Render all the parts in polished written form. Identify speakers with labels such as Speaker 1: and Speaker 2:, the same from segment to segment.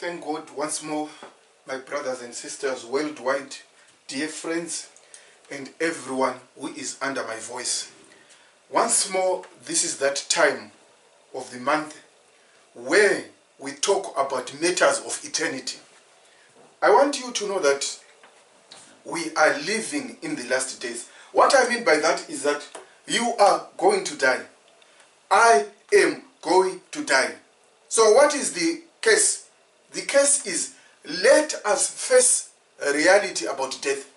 Speaker 1: Thank God once more, my brothers and sisters worldwide, dear friends, and everyone who is under my voice. Once more, this is that time of the month where we talk about matters of eternity. I want you to know that we are living in the last days. What I mean by that is that you are going to die. I am going to die. So what is the case? The case is, let us face a reality about death.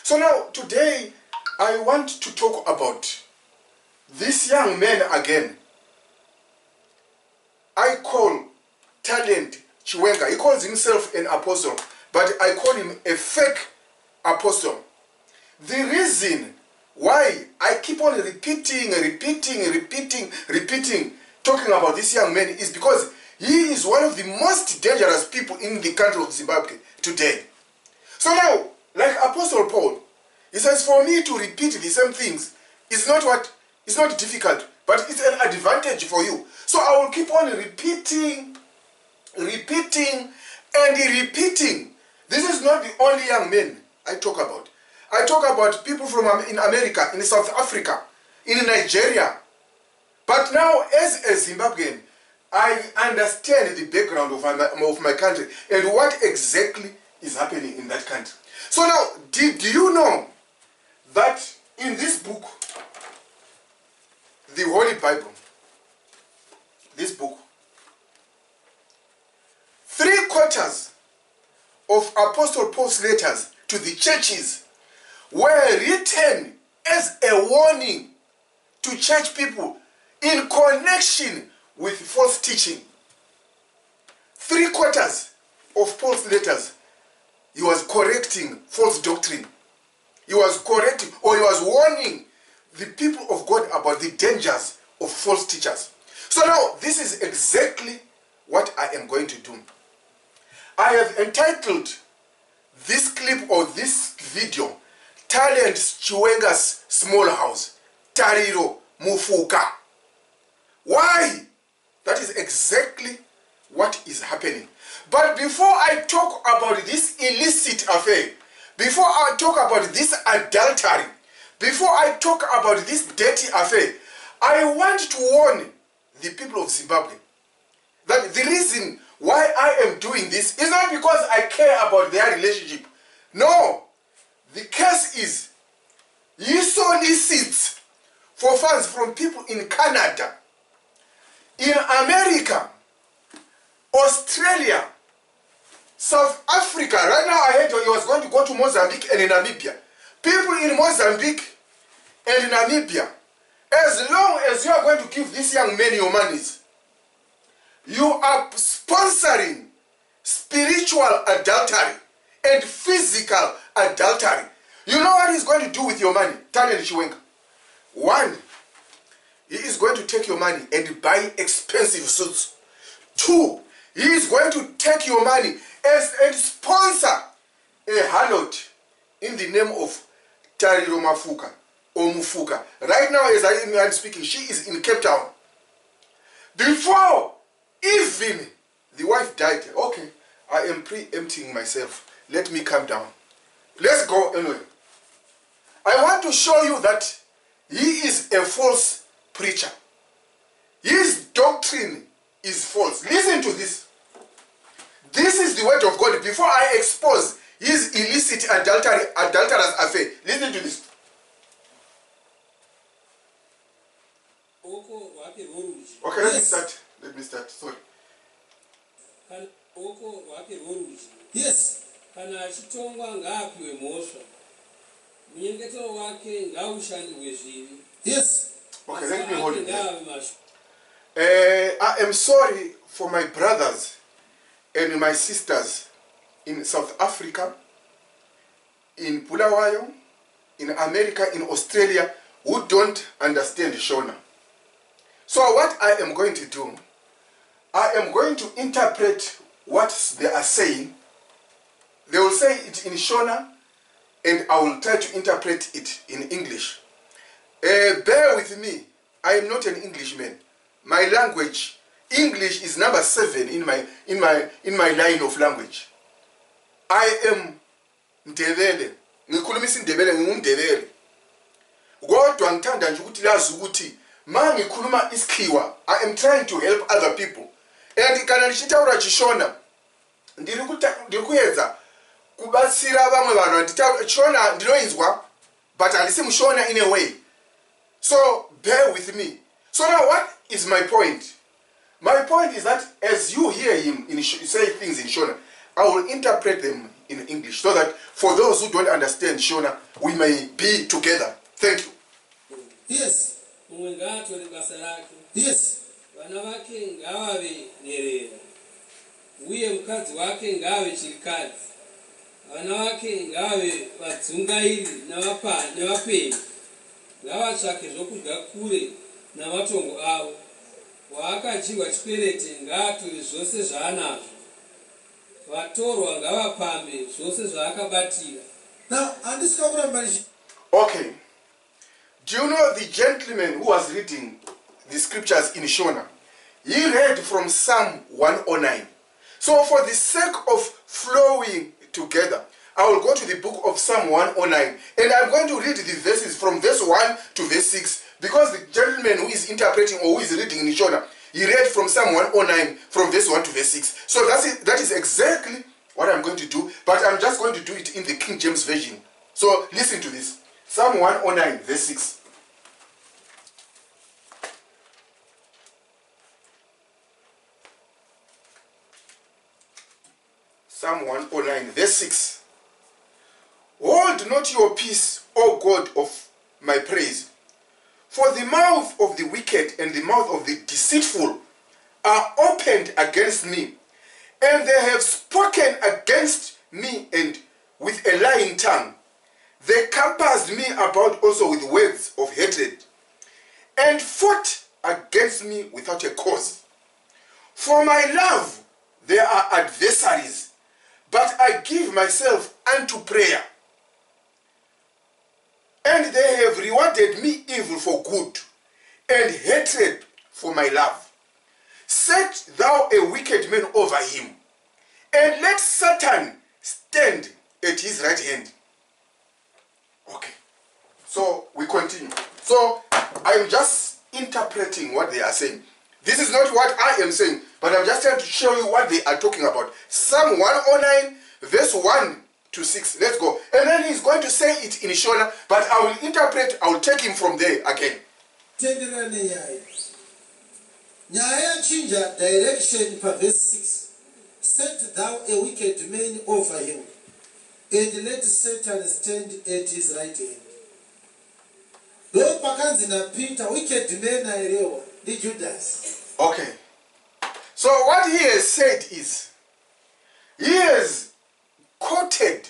Speaker 1: So now, today, I want to talk about this young man again. I call Talent Chiwenga. He calls himself an apostle, but I call him a fake apostle. The reason why I keep on repeating, talking about this young man is because he is one of the most dangerous people in the country of Zimbabwe today. So now, like Apostle Paul, he says, for me to repeat the same things is not difficult, but it's an advantage for you. So I will keep on repeating. This is not the only young men I talk about. I talk about people from in America, in South Africa, in Nigeria. But now, as a Zimbabwean, I understand the background of my country and what exactly is happening in that country. So now, did you know that in this book, the Holy Bible, this book, 3/4 of Apostle Paul's letters to the churches were written as a warning to church people in connection with false teaching. 3/4 of Paul's letters, he was correcting false doctrine. He was correcting, or he was warning the people of God about the dangers of false teachers. So now, this is exactly what I am going to do. I have entitled this clip or this video, Talent Chiwenga's Small House, Tariro Mufuka. Why? That is exactly what is happening. But before I talk about this illicit affair, before I talk about this adultery, before I talk about this dirty affair, I want to warn the people of Zimbabwe that the reason why I am doing this is not because I care about their relationship. No. The case is, he solicits for funds from people in Canada, in America, Australia, South Africa. Right now I heard he was going to go to Mozambique and Namibia. People in Mozambique and Namibia, as long as you are going to give this young man your monies, you are sponsoring spiritual adultery and physical adultery. You know what he's going to do with your money, Talent Chiwenga? 1, he is going to take your money and buy expensive suits. 2, he is going to take your money and sponsor a harlot in the name of Tariro Mufuka or Mufuka. Right now, as I am speaking, she is in Cape Town. Before even the wife died, okay, I am preempting myself. Let me calm down. Let's go anyway. I want to show you that he is a false preacher. His doctrine is false. Listen to this. This is the word of God. Before I expose his illicit adulterous affair, listen to this. Okay, let me start. Sorry.
Speaker 2: Yes. Yes.
Speaker 1: Okay, let me hold it. I am sorry for my brothers and my sisters in South Africa, in Bulawayo, in America, in Australia, who don't understand Shona. So what I am going to do, I am going to interpret what they are saying. They will say it in Shona, and I will try to interpret it in English. Bear with me. I am not an Englishman. My language English is number 7 in my line of language. I am Ndebele. Ngikhuluma isiNdebele ngingumndebele. Kodwa ngithanda nje ukuthi lazi ukuthi mangikhuluma isikhiwa, I am trying to help other people. And kana ndichitaura chishona ndikuyenza kubatsira vamwe vanhu nditaura chishona ndinoinzwa but andisimushona in a way. So bear with me. So now what is my point? My point is that as you hear him say things in Shona, I will interpret them in English so that for those who don't understand Shona, we may be together. Thank you.
Speaker 2: Yes. Yes. Vana vake ngavave nerera. Uye mukadzi wake ngave chirikadzi. Vana vake ngave vadzungairi navapenyu. Ngavatsvake zvokudya kure namatongo avo. Waakadyiwa chiperete ngaatore zvose zvaanazvo. Vatorwa ngavapambe zvose zvaakabatira. Now,
Speaker 1: okay. Do you know the gentleman who was reading the scriptures in Shona? He read from Psalm 109. So for the sake of flowing together, I will go to the book of Psalm 109 and I'm going to read the verses from verse 1 to verse 6 because the gentleman who is interpreting or who is reading in Shona, he read from Psalm 109 from verse 1 to verse 6. So that is exactly what I'm going to do, but I'm just going to do it in the King James Version. So listen to this. Psalm 109 verse 6. Psalm 109 verse 6. Hold not your peace, O God of my praise, for the mouth of the wicked and the mouth of the deceitful are opened against me, and they have spoken against me and with a lying tongue. They compassed me about also with words of hatred, and fought against me without a cause. For my love there are adversaries, but I give myself unto prayer. And they have rewarded me evil for good, and hatred for my love. Set thou a wicked man over him, and let Satan stand at his right hand. Okay, so we continue. So I'm just interpreting what they are saying. This is not what I am saying, but I'm just trying to show you what they are talking about. Psalm 109, verse 1 to 6. Let's go. And then he's going to say it in Shona, but I will interpret, I will take him from there again.
Speaker 2: Nyaya chinja direction per verse 6. Set thou a wicked man over him, and let Satan stand at his right hand. Lo pakanzi na Peter, wicked man airewa, the Judas.
Speaker 1: Okay. So what he has said is, he has quoted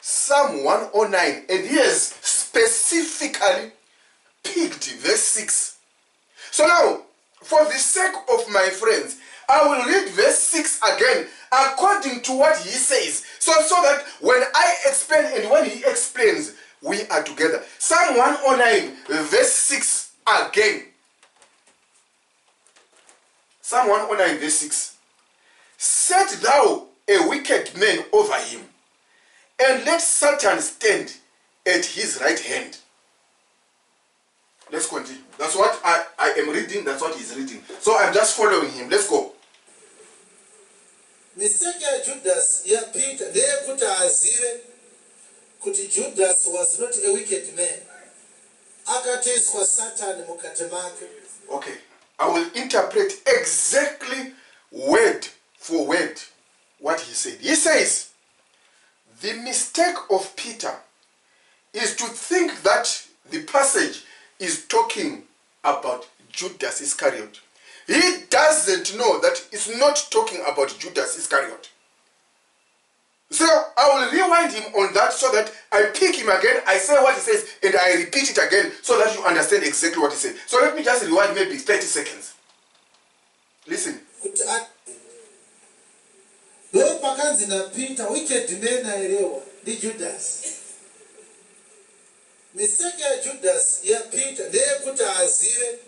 Speaker 1: Psalm 109 and he has specifically picked verse 6. So now, for the sake of my friends, I will read verse 6 again according to what he says. So that when I explain and when he explains, we are together. Psalm 109 verse 6 again. Psalm 109 verse 6. Set thou a wicked man over him, and let Satan stand at his right hand. Let's continue. That's what I am reading, that's what he's reading. So I'm just following him. Let's go.
Speaker 2: Mistake ya Judas ya Peter, they put azive kuti Judas was not a wicked man. Akateswa Satan mukati make.
Speaker 1: Okay. I will interpret exactly word for word what he said. He says, the mistake of Peter is to think that the passage is talking about Judas Iscariot. He doesn't know that it's not talking about Judas Iscariot. So I will rewind him on that so that I pick him again, I say what he says, and I repeat it again so that you understand exactly what he said. So let me just rewind maybe 30 seconds. Listen.
Speaker 2: Lo pakanzi na Peter, wicked man airewa, the Judas. Mistake ya Judas ya Peter, they put azive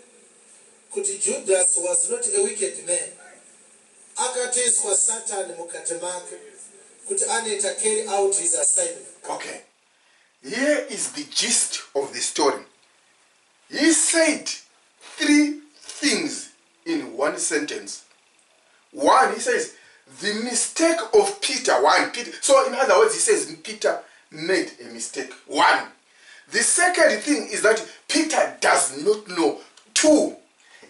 Speaker 2: kuti Judas was not a wicked man. Akatoiswa Satan mukati make kuti anoita carry out his assignment.
Speaker 1: Okay. Here is the gist of the story. He said 3 things in one sentence. One, he says, the mistake of Peter. Peter. So in other words, he says Peter made a mistake. 1. The second thing is that Peter does not know. 2.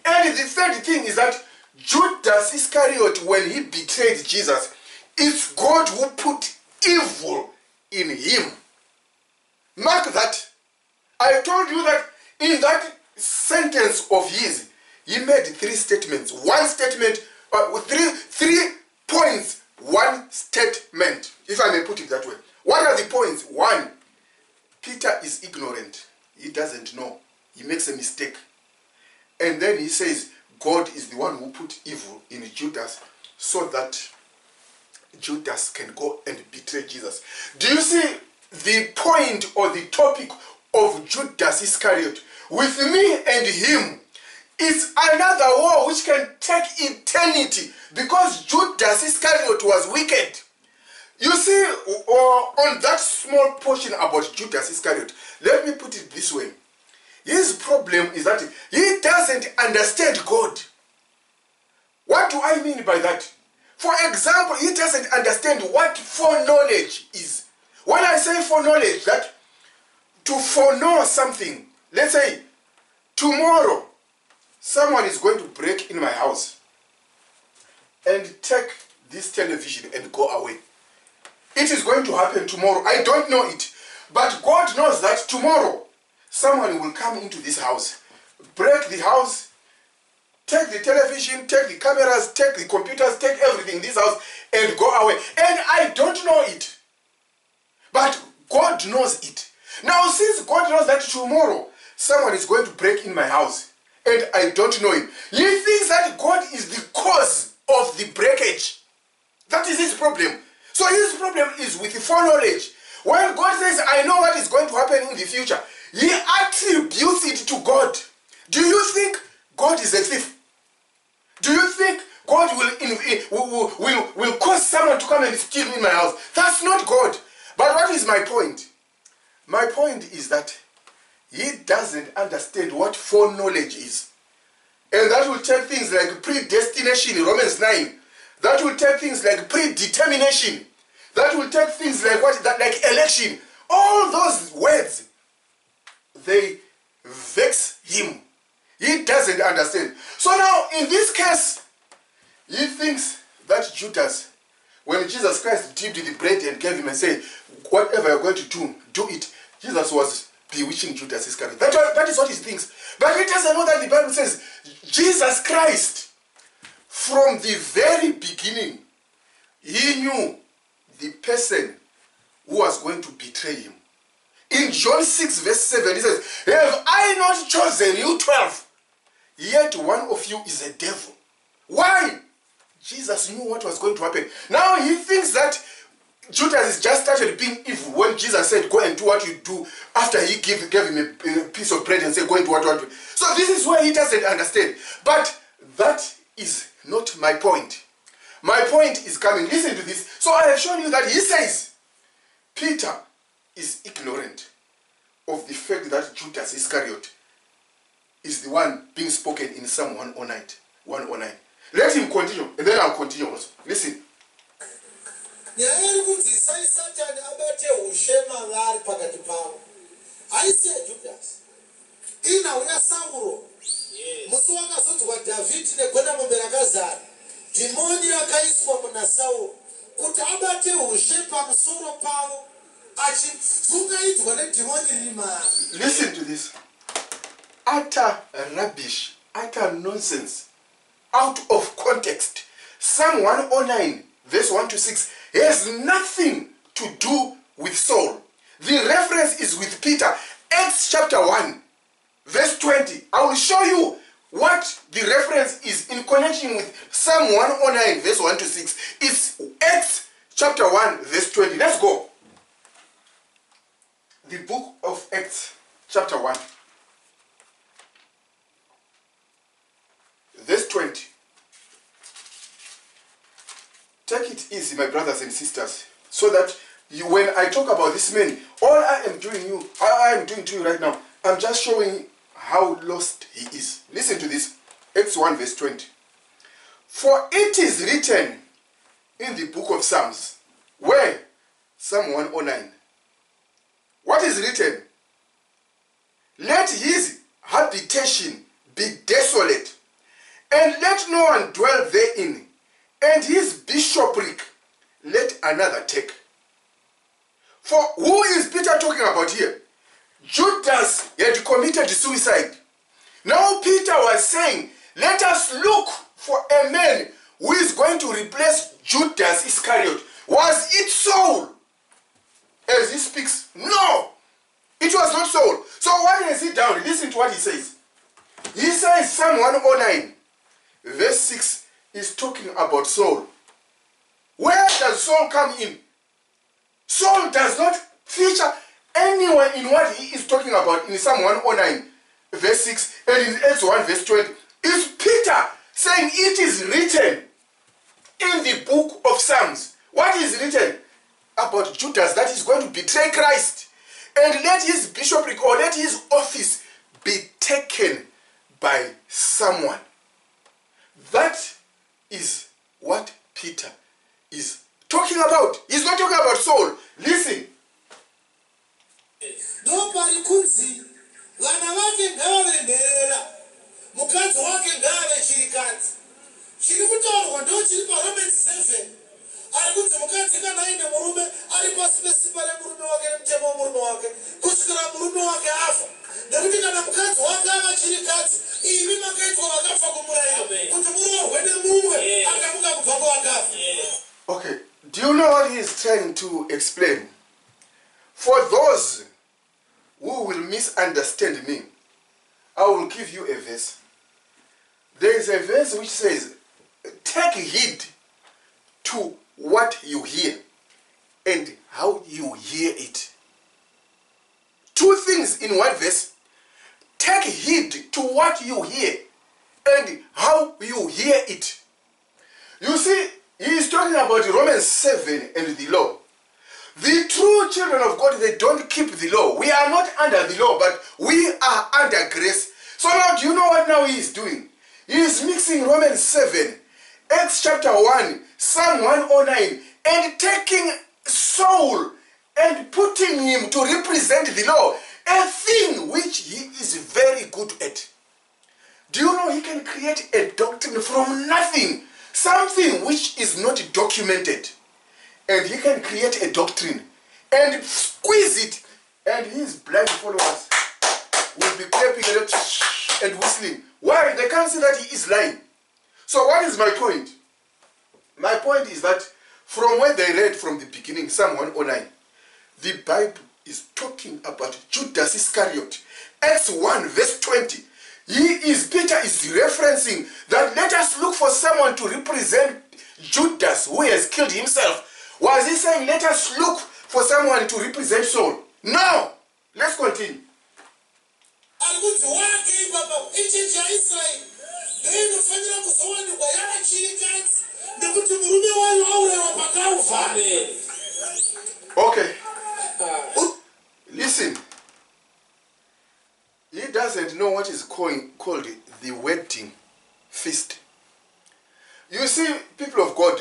Speaker 1: And the third thing is that Judas Iscariot, when he betrayed Jesus, it's God who put evil in him. Mark that. I told you that in that sentence of his, he made 3 statements. 1 statement, 3 points, 1 statement, if I may put it that way. What are the points? 1, Peter is ignorant. He doesn't know. He makes a mistake. And then he says, God is the one who put evil in Judas so that Judas can go and betray Jesus. Do you see the point or the topic of Judas Iscariot? With me and him, it's another war which can take eternity because Judas Iscariot was wicked. You see, on that small portion about Judas Iscariot, let me put it this way. His problem is that he doesn't understand God. What do I mean by that? For example, he doesn't understand what foreknowledge is. When I say foreknowledge, that to foreknow something, let's say tomorrow someone is going to break in my house and take this television and go away. It is going to happen tomorrow. I don't know it. But God knows that tomorrow someone will come into this house, break the house, take the television, take the cameras, take the computers, take everything in this house and go away. And I don't know it. But God knows it. Now, since God knows that tomorrow someone is going to break in my house and I don't know him, he thinks that God is the cause of the breakage. That is his problem. So his problem is with foreknowledge. When God says, I know what is going to happen in the future, he attributes it to God. Do you think God is a thief? Do you think God will cause someone to come and steal in my house? That's not God. But what is my point? My point is that he doesn't understand what foreknowledge is. And that will take things like predestination in Romans 9. That will take things like predetermination. That will take things like like election. All those words, they vex him. He doesn't understand. So now, in this case, he thinks that Judas, when Jesus Christ dipped the bread and gave him and said, whatever you're going to do, do it. Jesus was bewitching Judas Iscariot. That is what he thinks. But he doesn't know that the Bible says, Jesus Christ, from the very beginning, he knew the person who was going to betray him. In John 6 verse 7, he says, have I not chosen you 12? Yet one of you is a devil. Why? Jesus knew what was going to happen. Now he thinks that Judas just started being evil when Jesus said, go and do what you do, after he gave him a piece of bread and said, go and do what you do. So this is where he doesn't understand. But that is not my point. My point is coming. Listen to this. So I have shown you that he says, Peter is ignorant of the fact that Judas Iscariot is the one being spoken in Psalm 109. Let him continue, and then I'll continue also. Listen. Listen to this. Utter rubbish, utter nonsense, out of context. Psalm 109, verse 1 to 6, has nothing to do with Saul. The reference is with Peter. Acts chapter 1, verse 20. I will show you what the reference is in connection with Psalm 109, verse 1 to 6. It's Acts chapter 1, verse 20. Let's go. The book of Acts, chapter 1. take it easy, my brothers and sisters, so that when I talk about this man, all I am doing to you right now, I'm just showing how lost he is. Listen to this. Acts 1 verse 20. For it is written in the book of Psalms, where? Psalm 109. What is written? Let his habitation be desolate, and let no one dwell therein, and his bishopric let another take. For who is Peter talking about here? Judas had committed suicide. Now Peter was saying, let us look for a man who is going to replace Judas Iscariot. Was it Saul? As he speaks, no, it was not Saul. So what has he done? Listen to what he says. He says, Psalm 109, verse 6 is talking about Saul. Where does Saul come in? Saul does not feature anywhere in what he is talking about in Psalm 109, verse 6, and in Acts 1, verse 20. Is Peter saying it is written in the book of Psalms? What is written about Judas that is going to betray Christ and let his bishopric or let his office be taken by someone? That is what Peter is talking about. He's not talking about Saul. Listen.
Speaker 2: Nobody could see. Vana vake ngavavenderera mukadzi wake ngave chirikadzi. Chiri kutaurwa ndo chiri paRomans 7. Ari kuti mukadzi kana aine murume ari pasi pesimba remurume wake nemutemo womurume wake kusvikira murume wake afa. Nekuti kana mukadzi wake ava chirikadzi, imi makaitwa vakafa kumurayiro kuti murohwe nemumwe akamuka kubva kuvakafa.
Speaker 1: Okay, do you know what he is trying to explain? For those who will misunderstand me, I will give you a verse. There is a verse which says, take heed to what you hear and how you hear it. Two things in one verse. Take heed to what you hear and how you hear it. You see, he is talking about Romans 7 and the law. The true children of God, they don't keep the law. We are not under the law, but we are under grace. So now, do you know what now he is doing? He is mixing Romans 7, Acts chapter 1, Psalm 109, and taking Saul and putting him to represent the law, a thing which he is very good at. Do you know he can create a doctrine from nothing, something which is not documented, and he can create a doctrine and squeeze it, and his blind followers will be clapping and whistling. Why? They can't see that he is lying. So what is my point? My point is that from where they read from the beginning, Psalm 109, the Bible is talking about Judas Iscariot. Acts 1 verse 20. Peter is referencing that let us look for someone to represent Judas who has killed himself. Was he saying let us look for someone to represent Saul? No! Let's continue. Okay. Listen. He doesn't know what is called the wedding feast. You see, people of God,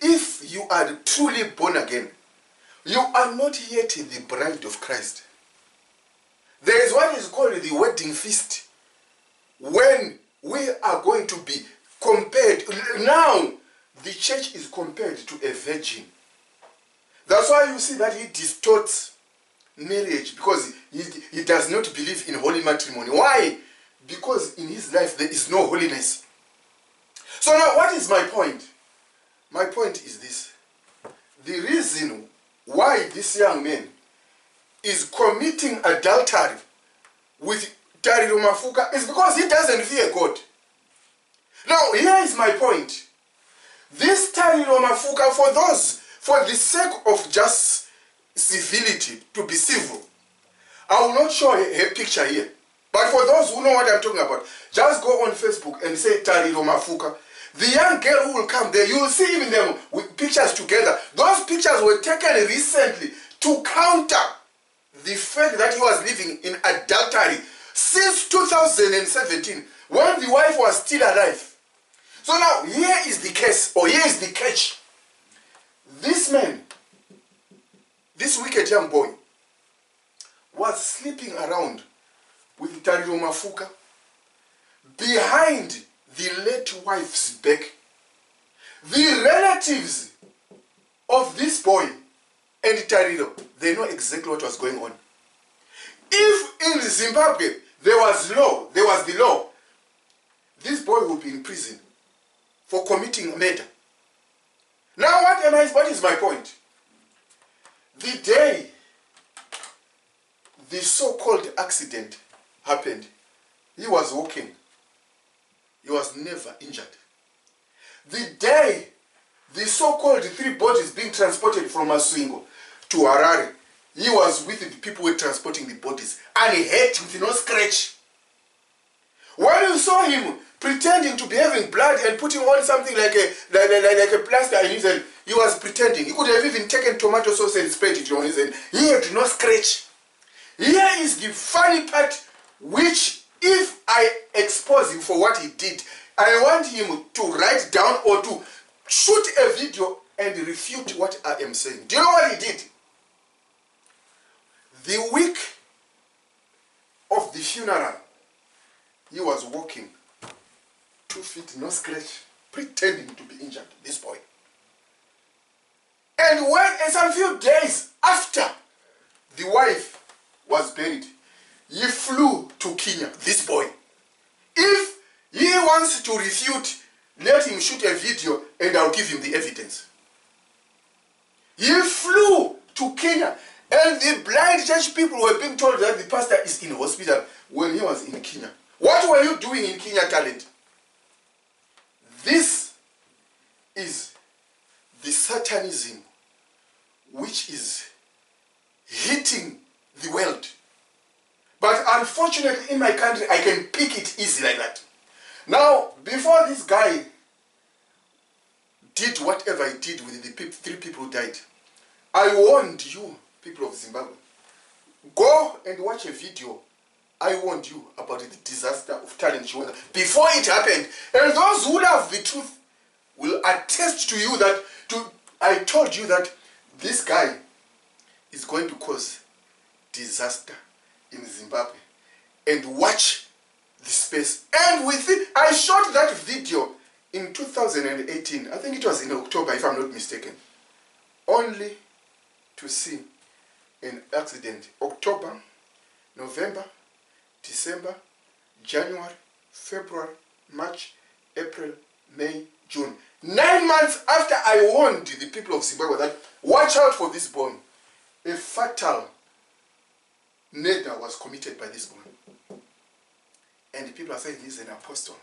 Speaker 1: if you are truly born again, you are not yet the bride of Christ. There is what is called the wedding feast, when we are going to be compared. Now, the church is compared to a virgin. That's why you see that he distorts marriage, because he does not believe in holy matrimony. Why? Because in his life there is no holiness. So now, what is my point? My point is this. The reason why this young man is committing adultery with Tariro Mufuka is because he doesn't fear God. Now, here is my point. This Tariro Mufuka, for the sake of just civility, to be civil, I will not show her picture here. But for those who know what I'm talking about, just go on Facebook and say Tariro Mufuka. The young girl who will come there, you will see even them with pictures together. Those pictures were taken recently to counter the fact that he was living in adultery since 2017, when the wife was still alive. So now, here is the case, or here is the catch. This man, this wicked young boy, was sleeping around with Tariro Mufuka behind the late wife's back. The relatives of this boy and Tariro, they know exactly what was going on. If in Zimbabwe there was the law, this boy would be in prison for committing murder. Now what is my point? The day the so-called accident happened, he was walking. He was never injured. The day the so-called 3 bodies being transported from Maswingo to Harare, he was with the people who were transporting the bodies, and he hurt with no scratch. When you saw him pretending to be having blood and putting on something like a plaster in his hand, he was pretending. He could have even taken tomato sauce and spread it on his hand. He had no scratch. Here is the funny part, which if I expose him for what he did, I want him to write down or to shoot a video and refute what I am saying. Do you know what he did? The week of the funeral, he was walking 2 feet, no scratch, pretending to be injured, this boy. And some few days after the wife was buried, he flew to Kenya, this boy. If he wants to refute, let him shoot a video and I'll give him the evidence. He flew to Kenya, and the blind church people were being told that the pastor is in hospital when he was in Kenya. What were you doing in Kenya, Talent? This is the satanism which is hitting the world. But unfortunately in my country, I can pick it easy like that. Now, before this guy did whatever he did with the 3 people who died, I warned you, people of Zimbabwe, go and watch a video. I warned you about the disaster of Talent Chiwenga before it happened. And those who love the truth will attest to you that, I told you that this guy is going to cause disaster in Zimbabwe. And watch the space. And with it, I shot that video in 2018. I think it was in October, if I'm not mistaken. Only to see an accident. October, November, December, January, February, March, April, May, June. 9 months after I warned the people of Zimbabwe that watch out for this boy, a fatal murder was committed by this boy. And the people are saying he's an apostle.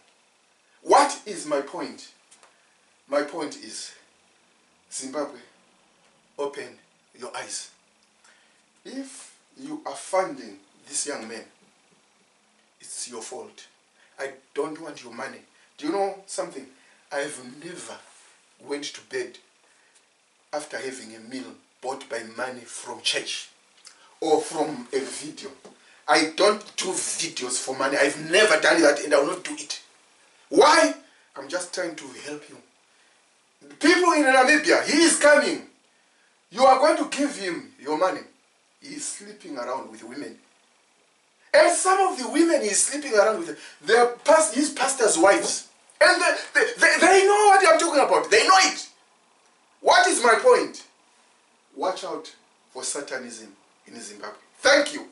Speaker 1: What is my point? My point is, Zimbabwe, open your eyes. If you are funding this young man, it's your fault. I don't want your money. Do you know something? I have never went to bed after having a meal bought by money from church or from a video. I don't do videos for money. I've never done that, and I will not do it. Why? I'm just trying to help you. People in Namibia, he is coming. You are going to give him your money. He is sleeping around with women. And some of the women he is sleeping around with, they're his pastor's wives. And they know what I'm talking about. They know it. What is my point? Watch out for Satanism in Zimbabwe. Thank you.